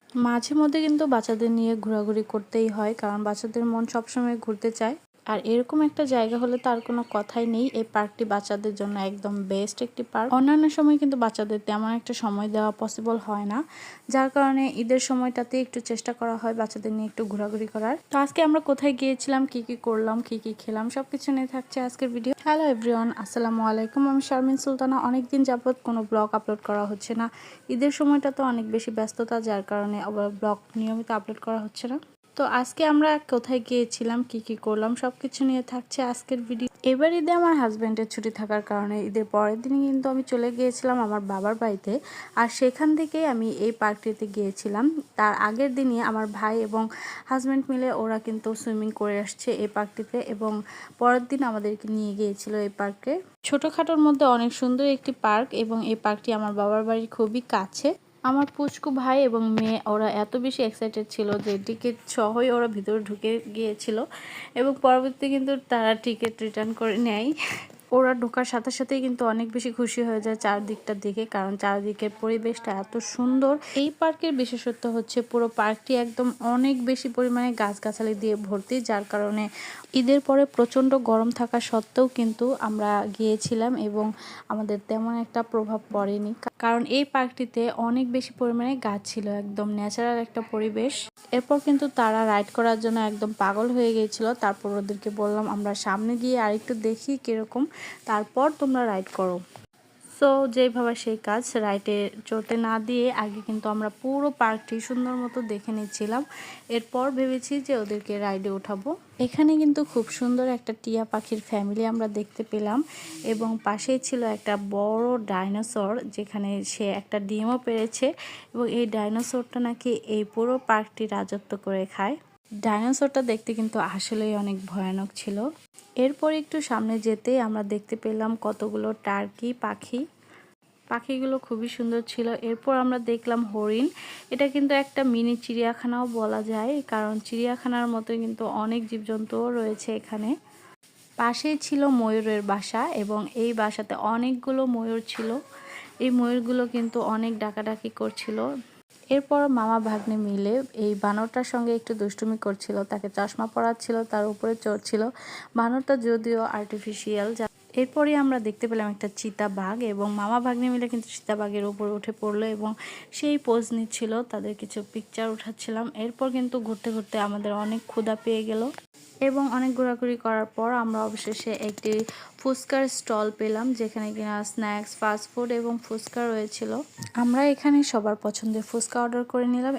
মাঝে মধ্যে কিন্তু বাচ্চাদের নিয়ে ঘোরাঘুরি করতেই হয়, কারণ বাচ্চাদের মন সবসময় ঘুরতে চায়। আর এরকম একটা জায়গা হলে তার কোনো কথাই নেই। এই পার্কটি বাচ্চাদের জন্য একদম বেস্ট একটি পার্ক। অন্যান্য সময় কিন্তু বাচ্চাদের তেমন একটা সময় দেওয়া পসিবল হয় না, যার কারণে ঈদের সময়টাতে একটু চেষ্টা করা হয় বাচ্চাদের নিয়ে একটু ঘোরাঘুরি করার। তো আজকে আমরা কোথায় গিয়েছিলাম, কি কি করলাম, কি কি খেলাম, সবকিছু নিয়ে থাকছে আজকের ভিডিও। হ্যালো এভরিওয়ান, আসসালামু আলাইকুম। আমি শারমিন সুলতানা। অনেকদিন যাবত কোনো ব্লগ আপলোড করা হচ্ছে না। ঈদের সময়টা তো অনেক বেশি ব্যস্ততা, যার কারণে আবার ব্লগ নিয়মিত আপলোড করা হচ্ছে না। তো আজকে আমরা কোথায় গিয়েছিলাম, কি কি করলাম, সবকিছু নিয়ে থাকছে আজকের ভিডিও। এবার ঈদে আমার হাজব্যান্ডের ছুটি থাকার কারণে ঈদের পরের দিনই কিন্তু আমি চলে গিয়েছিলাম আমার বাবার বাড়িতে। আর সেখান থেকে আমি এই পার্কটিতে গিয়েছিলাম। তার আগের দিনই আমার ভাই এবং হাজব্যান্ড মিলে ওরা কিন্তু সুইমিং করে আসছে এই পার্কটিতে, এবং পরের দিন আমাদেরকে নিয়ে গিয়েছিল এই পার্কে। ছোটোখাটোর মধ্যে অনেক সুন্দর একটি পার্ক, এবং এই পার্কটি আমার বাবার বাড়ির খুবই কাছে। আমার পুচকু ভাই এবং মেয়ে ওরা এত বেশি এক্সাইটেড ছিল যে টিকিট সহই ওরা ভিতরে ঢুকে গিয়েছিল, এবং পরবর্তীতে কিন্তু তারা টিকিট রিটার্ন করে নেয়। ওরা ঢোকার সাথে সাথেই কিন্তু অনেক বেশি খুশি হয়ে যায় চারদিকটা দেখে, কারণ চারদিকের পরিবেশটা এত সুন্দর। এই পার্কের বিশেষত্ব হচ্ছে পুরো পার্কটি একদম অনেক বেশি পরিমাণে গাছগাছালি দিয়ে ভর্তি, যার কারণে ঈদের পরে প্রচণ্ড গরম থাকা সত্ত্বেও কিন্তু আমরা গিয়েছিলাম এবং আমাদের তেমন একটা প্রভাব পড়েনি, কারণ এই পার্কটিতে অনেক বেশি পরিমাণে গাছ ছিল, একদম ন্যাচারাল একটা পরিবেশ। এরপর কিন্তু তারা রাইড করার জন্য একদম পাগল হয়ে গিয়েছিল। তারপর ওদেরকে বললাম আমরা সামনে গিয়ে আরেকটু দেখি কিরকম, তারপর তোমরা রাইড করো। সো যেভাবে সেই কাজ, রাইডে চড়তে না দিয়ে আগে কিন্তু আমরা পুরো পার্কটি সুন্দর মতো দেখে নিচ্ছিলাম। এরপর ভেবেছি যে ওদেরকে রাইডে উঠাবো। এখানে কিন্তু খুব সুন্দর একটা টিয়া পাখির ফ্যামিলি আমরা দেখতে পেলাম, এবং পাশেই ছিল একটা বড় ডাইনোসর, যেখানে সে একটা ডিমও পেরেছে, এবং এই ডাইনোসরটা নাকি এই পুরো পার্কটি রাজত্ব করে খায়। ডাইনোসরটা দেখতে কিন্তু আসলেই অনেক ভয়ানক ছিল। এরপর একটু সামনে যেতেই আমরা দেখতে পেলাম কতগুলো টার্কি পাখি। পাখিগুলো খুবই সুন্দর ছিল। এরপর আমরা দেখলাম হরিণ। এটা কিন্তু একটা মিনি চিড়িয়াখানাও বলা যায়, কারণ চিড়িয়াখানার মতো কিন্তু অনেক জীবজন্তুও রয়েছে এখানে। পাশেই ছিল ময়ূরের বাসা, এবং এই বাসাতে অনেকগুলো ময়ূর ছিল। এই ময়ূরগুলো কিন্তু অনেক ডাকাডাকি করছিল। এরপর মামা ভাগ্নে মিলে এই বানরটার সঙ্গে একটু দুষ্টুমি করছিল, তাকে চশমা পরাচ্ছিল, তার উপরে চড়ছিল। বানরটা যদিও আর্টিফিশিয়াল। এরপরই আমরা দেখতে পেলাম একটা চিতাবাঘ, এবং মামা ভাগ্নে মিলে কিন্তু চিতাবাঘের উপর উঠে পড়লো এবং সেই পোজ নিচ্ছিল, তাদের কিছু পিকচার উঠাচ্ছিলাম। এরপর কিন্তু ঘুরতে ঘুরতে আমাদের অনেক ক্ষুধা পেয়ে গেল, এবং অনেক ঘোরাঘুরি করার পর আমরা অবশেষে একটি ফুচকার স্টল পেলাম, যেখানে কিনা স্ন্যাক্স, ফাস্টফুড এবং ফুচকা রয়েছিল। আমরা এখানে সবার পছন্দের ফুচকা অর্ডার করে নিলাম।